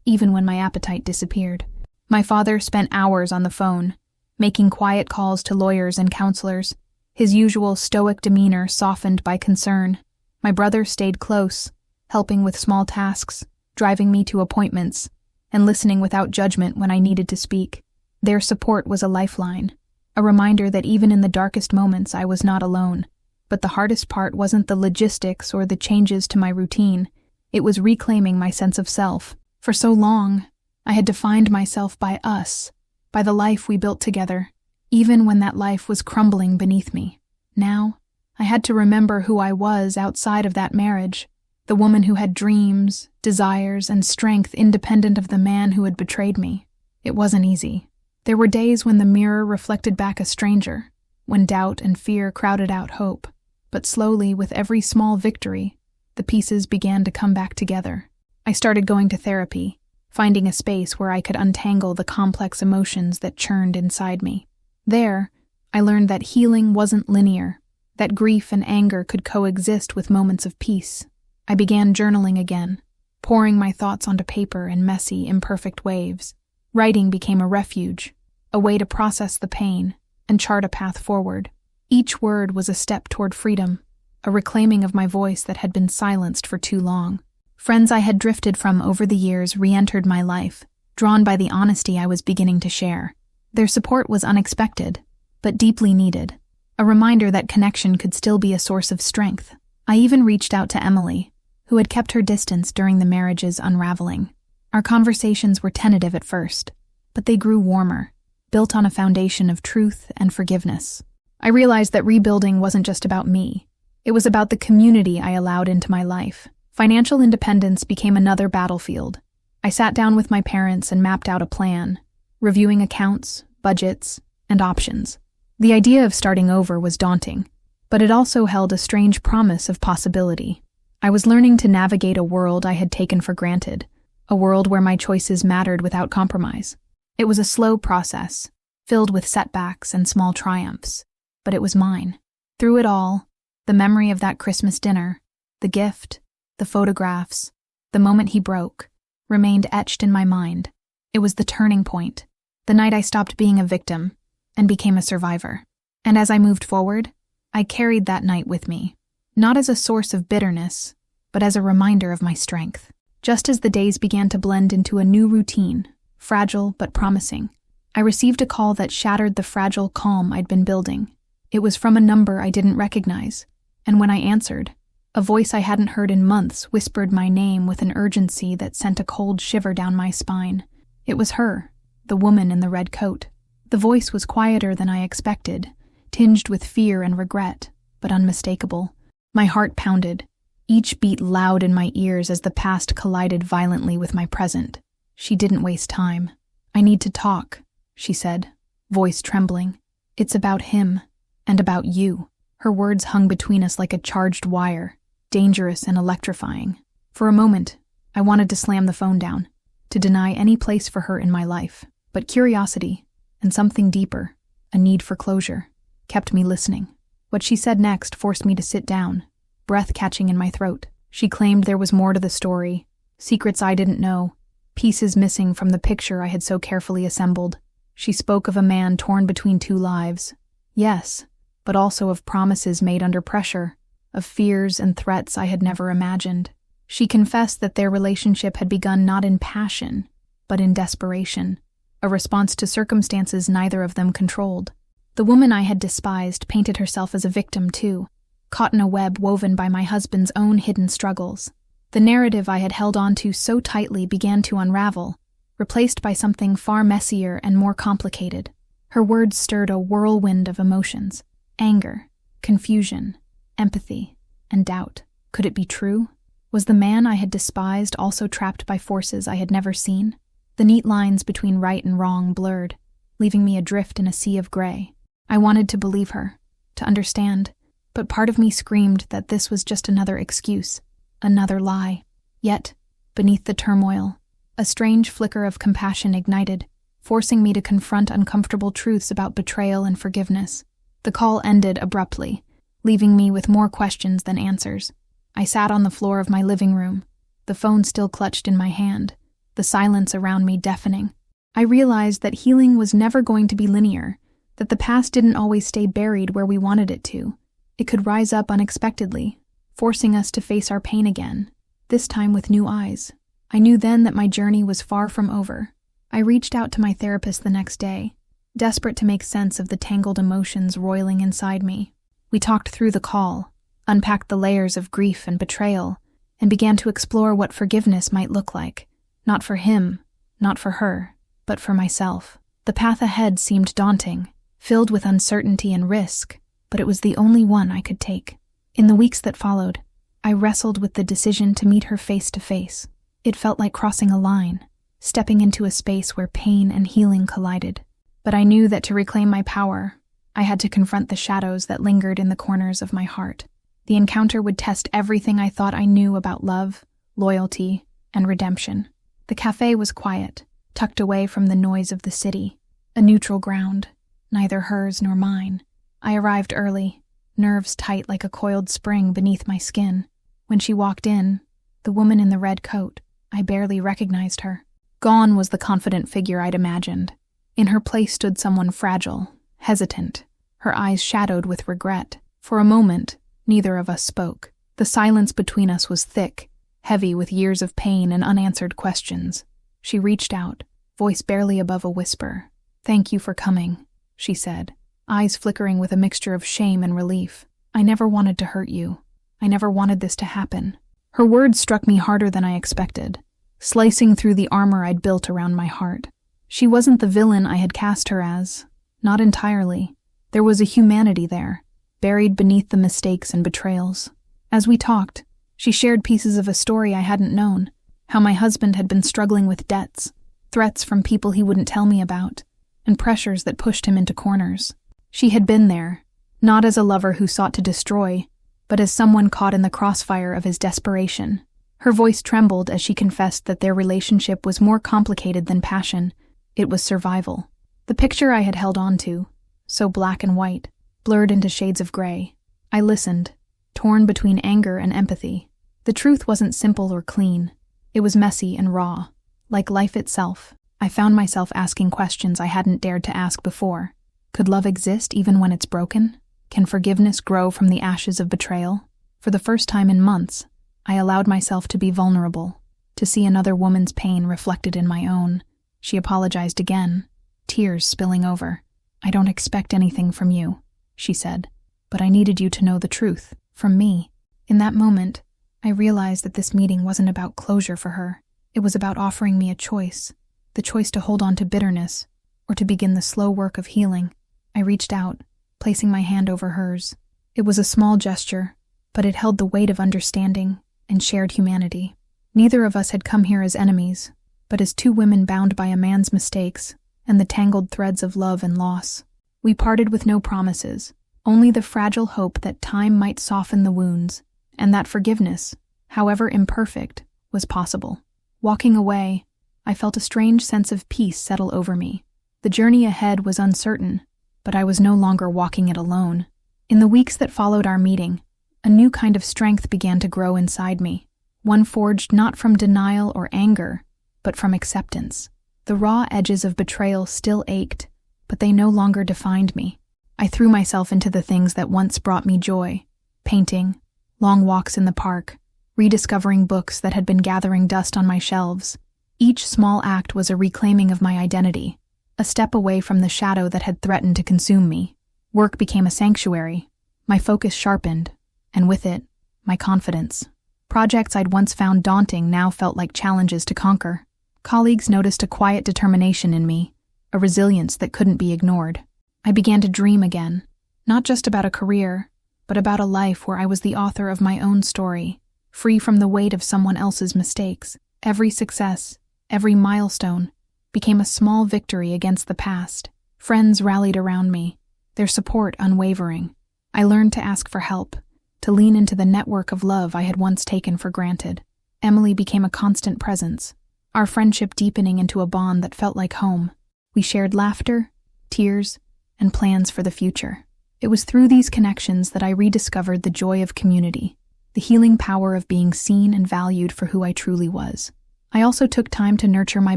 even when my appetite disappeared. My father spent hours on the phone, making quiet calls to lawyers and counselors, his usual stoic demeanor softened by concern. My brother stayed close, helping with small tasks, driving me to appointments, and listening without judgment when I needed to speak. Their support was a lifeline, a reminder that even in the darkest moments I was not alone. But the hardest part wasn't the logistics or the changes to my routine. It was reclaiming my sense of self. For so long, I had defined myself by us, by the life we built together, even when that life was crumbling beneath me. Now, I had to remember who I was outside of that marriage, the woman who had dreams, desires, and strength independent of the man who had betrayed me. It wasn't easy. There were days when the mirror reflected back a stranger, when doubt and fear crowded out hope. But slowly, with every small victory, the pieces began to come back together. I started going to therapy, finding a space where I could untangle the complex emotions that churned inside me. There, I learned that healing wasn't linear, that grief and anger could coexist with moments of peace. I began journaling again, pouring my thoughts onto paper in messy, imperfect waves. Writing became a refuge, a way to process the pain and chart a path forward. Each word was a step toward freedom, a reclaiming of my voice that had been silenced for too long. Friends I had drifted from over the years re-entered my life, drawn by the honesty I was beginning to share. Their support was unexpected, but deeply needed, a reminder that connection could still be a source of strength. I even reached out to Emily, who had kept her distance during the marriage's unraveling. Our conversations were tentative at first, but they grew warmer, built on a foundation of truth and forgiveness. I realized that rebuilding wasn't just about me. It was about the community I allowed into my life. Financial independence became another battlefield. I sat down with my parents and mapped out a plan, reviewing accounts, budgets, and options. The idea of starting over was daunting, but it also held a strange promise of possibility. I was learning to navigate a world I had taken for granted, a world where my choices mattered without compromise. It was a slow process, filled with setbacks and small triumphs, but it was mine. Through it all, the memory of that Christmas dinner, the gift, the photographs, the moment he broke, remained etched in my mind. It was the turning point, the night I stopped being a victim and became a survivor. And as I moved forward, I carried that night with me, not as a source of bitterness, but as a reminder of my strength. Just as the days began to blend into a new routine, fragile but promising, I received a call that shattered the fragile calm I'd been building. It was from a number I didn't recognize, and when I answered, a voice I hadn't heard in months whispered my name with an urgency that sent a cold shiver down my spine. It was her, the woman in the red coat. The voice was quieter than I expected, tinged with fear and regret, but unmistakable. My heart pounded, each beat loud in my ears as the past collided violently with my present. She didn't waste time. "I need to talk," she said, voice trembling. "It's about him, and about you." Her words hung between us like a charged wire, dangerous and electrifying. For a moment, I wanted to slam the phone down, to deny any place for her in my life. But curiosity, and something deeper, a need for closure, kept me listening. What she said next forced me to sit down, breath catching in my throat. She claimed there was more to the story, secrets I didn't know, pieces missing from the picture I had so carefully assembled. She spoke of a man torn between two lives. Yes, but also of promises made under pressure, of fears and threats I had never imagined. She confessed that their relationship had begun not in passion, but in desperation, a response to circumstances neither of them controlled. The woman I had despised painted herself as a victim too, caught in a web woven by my husband's own hidden struggles. The narrative I had held onto so tightly began to unravel, replaced by something far messier and more complicated. Her words stirred a whirlwind of emotions: anger, confusion, empathy, and doubt. Could it be true? Was the man I had despised also trapped by forces I had never seen? The neat lines between right and wrong blurred, leaving me adrift in a sea of gray. I wanted to believe her, to understand, but part of me screamed that this was just another excuse, another lie. Yet, beneath the turmoil, a strange flicker of compassion ignited, forcing me to confront uncomfortable truths about betrayal and forgiveness. The call ended abruptly, leaving me with more questions than answers. I sat on the floor of my living room, the phone still clutched in my hand, the silence around me deafening. I realized that healing was never going to be linear, that the past didn't always stay buried where we wanted it to. It could rise up unexpectedly, forcing us to face our pain again, this time with new eyes. I knew then that my journey was far from over. I reached out to my therapist the next day, desperate to make sense of the tangled emotions roiling inside me. We talked through the call, unpacked the layers of grief and betrayal, and began to explore what forgiveness might look like. Not for him, not for her, but for myself. The path ahead seemed daunting, filled with uncertainty and risk, but it was the only one I could take. In the weeks that followed, I wrestled with the decision to meet her face to face. It felt like crossing a line, stepping into a space where pain and healing collided. But I knew that to reclaim my power, I had to confront the shadows that lingered in the corners of my heart. The encounter would test everything I thought I knew about love, loyalty, and redemption. The cafe was quiet, tucked away from the noise of the city, a neutral ground, neither hers nor mine. I arrived early, nerves tight like a coiled spring beneath my skin. When she walked in, the woman in the red coat, I barely recognized her. Gone was the confident figure I'd imagined. In her place stood someone fragile, hesitant, her eyes shadowed with regret. For a moment, neither of us spoke. The silence between us was thick, heavy with years of pain and unanswered questions. She reached out, voice barely above a whisper. "Thank you for coming," she said, eyes flickering with a mixture of shame and relief. "I never wanted to hurt you. I never wanted this to happen." Her words struck me harder than I expected, slicing through the armor I'd built around my heart. She wasn't the villain I had cast her as. Not entirely. There was a humanity there, buried beneath the mistakes and betrayals. As we talked, she shared pieces of a story I hadn't known, how my husband had been struggling with debts, threats from people he wouldn't tell me about, and pressures that pushed him into corners. She had been there, not as a lover who sought to destroy, but as someone caught in the crossfire of his desperation. Her voice trembled as she confessed that their relationship was more complicated than passion. It was survival. The picture I had held on to, so black and white, blurred into shades of gray. I listened, torn between anger and empathy. The truth wasn't simple or clean. It was messy and raw. Like life itself, I found myself asking questions I hadn't dared to ask before. Could love exist even when it's broken? Can forgiveness grow from the ashes of betrayal? For the first time in months, I allowed myself to be vulnerable, to see another woman's pain reflected in my own. She apologized again, tears spilling over. "I don't expect anything from you," she said, "but I needed you to know the truth, from me." In that moment, I realized that this meeting wasn't about closure for her. It was about offering me a choice, the choice to hold on to bitterness, or to begin the slow work of healing. I reached out, placing my hand over hers. It was a small gesture, but it held the weight of understanding and shared humanity. Neither of us had come here as enemies, but as two women bound by a man's mistakes and the tangled threads of love and loss. We parted with no promises, only the fragile hope that time might soften the wounds, and that forgiveness, however imperfect, was possible. Walking away, I felt a strange sense of peace settle over me. The journey ahead was uncertain, but I was no longer walking it alone. In the weeks that followed our meeting, a new kind of strength began to grow inside me, one forged not from denial or anger, but from acceptance. The raw edges of betrayal still ached, but they no longer defined me. I threw myself into the things that once brought me joy: painting, long walks in the park, rediscovering books that had been gathering dust on my shelves. Each small act was a reclaiming of my identity, a step away from the shadow that had threatened to consume me. Work became a sanctuary. My focus sharpened, and with it, my confidence. Projects I'd once found daunting now felt like challenges to conquer. Colleagues noticed a quiet determination in me, a resilience that couldn't be ignored. I began to dream again, not just about a career, but about a life where I was the author of my own story, free from the weight of someone else's mistakes. Every success, every milestone, became a small victory against the past. Friends rallied around me, their support unwavering. I learned to ask for help, to lean into the network of love I had once taken for granted. Emily became a constant presence, our friendship deepening into a bond that felt like home. We shared laughter, tears, and plans for the future. It was through these connections that I rediscovered the joy of community, the healing power of being seen and valued for who I truly was. I also took time to nurture my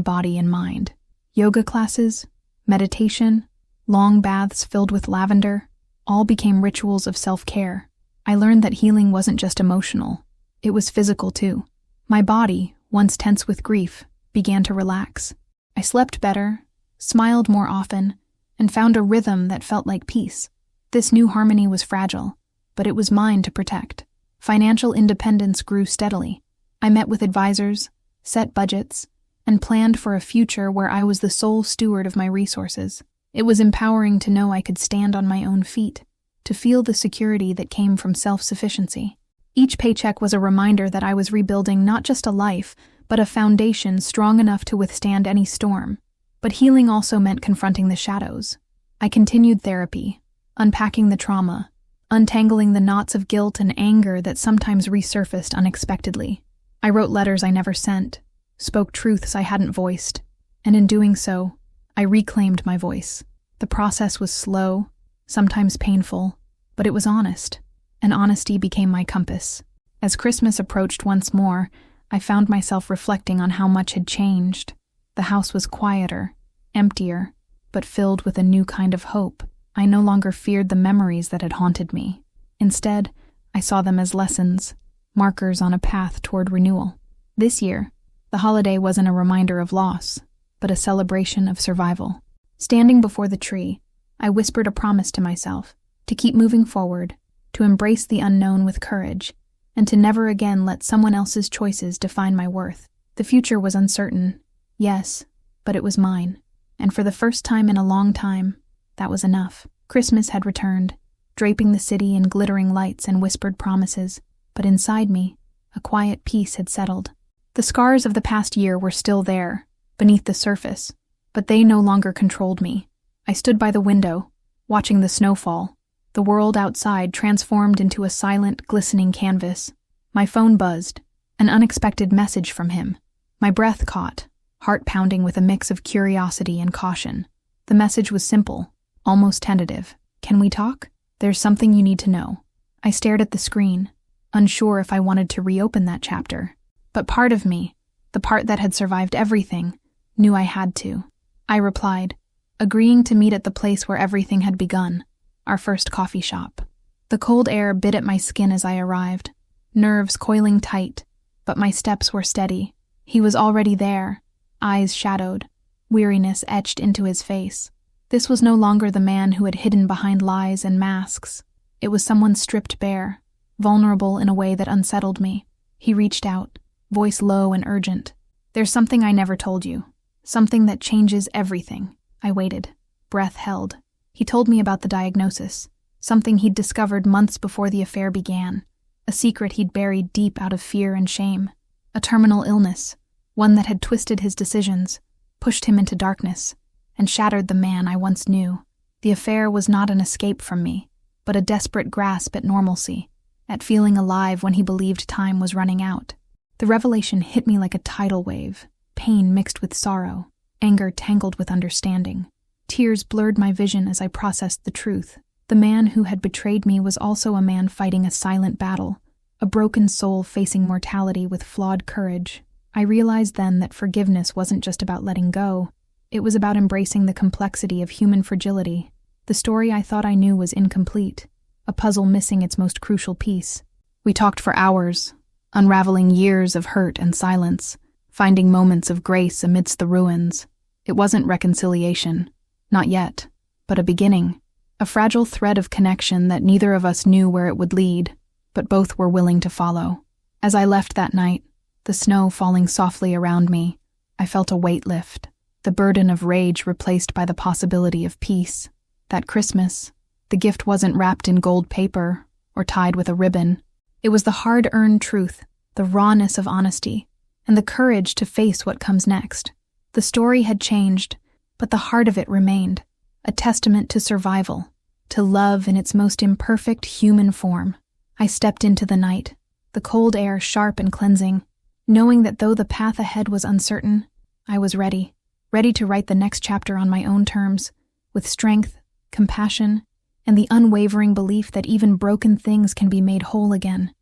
body and mind. Yoga classes, meditation, long baths filled with lavender, all became rituals of self-care. I learned that healing wasn't just emotional, it was physical too. My body, once tense with grief, began to relax. I slept better, smiled more often, and found a rhythm that felt like peace. This new harmony was fragile, but it was mine to protect. Financial independence grew steadily. I met with advisors, set budgets, and planned for a future where I was the sole steward of my resources. It was empowering to know I could stand on my own feet, to feel the security that came from self-sufficiency. Each paycheck was a reminder that I was rebuilding not just a life, but a foundation strong enough to withstand any storm. But healing also meant confronting the shadows. I continued therapy, unpacking the trauma, untangling the knots of guilt and anger that sometimes resurfaced unexpectedly. I wrote letters I never sent, spoke truths I hadn't voiced, and in doing so, I reclaimed my voice. The process was slow, sometimes painful, but it was honest, and honesty became my compass. As Christmas approached once more, I found myself reflecting on how much had changed. The house was quieter, emptier, but filled with a new kind of hope. I no longer feared the memories that had haunted me. Instead, I saw them as lessons, markers on a path toward renewal. This year, the holiday wasn't a reminder of loss, but a celebration of survival. Standing before the tree, I whispered a promise to myself to keep moving forward, to embrace the unknown with courage, and to never again let someone else's choices define my worth. The future was uncertain, yes, but it was mine. And for the first time in a long time, that was enough. Christmas had returned, draping the city in glittering lights and whispered promises, but inside me, a quiet peace had settled. The scars of the past year were still there, beneath the surface, but they no longer controlled me. I stood by the window, watching the snow fall, the world outside transformed into a silent, glistening canvas. My phone buzzed, an unexpected message from him. My breath caught, heart pounding with a mix of curiosity and caution. The message was simple, almost tentative. "Can we talk? There's something you need to know." I stared at the screen, unsure if I wanted to reopen that chapter. But part of me, the part that had survived everything, knew I had to. I replied, agreeing to meet at the place where everything had begun, our first coffee shop. The cold air bit at my skin as I arrived, nerves coiling tight, but my steps were steady. He was already there, eyes shadowed, weariness etched into his face. This was no longer the man who had hidden behind lies and masks. It was someone stripped bare, vulnerable in a way that unsettled me. He reached out, voice low and urgent. "There's something I never told you. Something that changes everything." I waited, breath held. He told me about the diagnosis, something he'd discovered months before the affair began, a secret he'd buried deep out of fear and shame, a terminal illness, one that had twisted his decisions, pushed him into darkness, and shattered the man I once knew. The affair was not an escape from me, but a desperate grasp at normalcy, at feeling alive when he believed time was running out. The revelation hit me like a tidal wave, pain mixed with sorrow, anger tangled with understanding. Tears blurred my vision as I processed the truth. The man who had betrayed me was also a man fighting a silent battle, a broken soul facing mortality with flawed courage. I realized then that forgiveness wasn't just about letting go. It was about embracing the complexity of human fragility. The story I thought I knew was incomplete, a puzzle missing its most crucial piece. We talked for hours, unraveling years of hurt and silence, finding moments of grace amidst the ruins. It wasn't reconciliation, not yet, but a beginning, a fragile thread of connection that neither of us knew where it would lead, but both were willing to follow. As I left that night, the snow falling softly around me, I felt a weight lift, the burden of rage replaced by the possibility of peace. That Christmas, the gift wasn't wrapped in gold paper or tied with a ribbon. It was the hard-earned truth, the rawness of honesty, and the courage to face what comes next. The story had changed, but the heart of it remained, a testament to survival, to love in its most imperfect human form. I stepped into the night, the cold air sharp and cleansing, knowing that though the path ahead was uncertain, I was ready to write the next chapter on my own terms, with strength, compassion, and the unwavering belief that even broken things can be made whole again.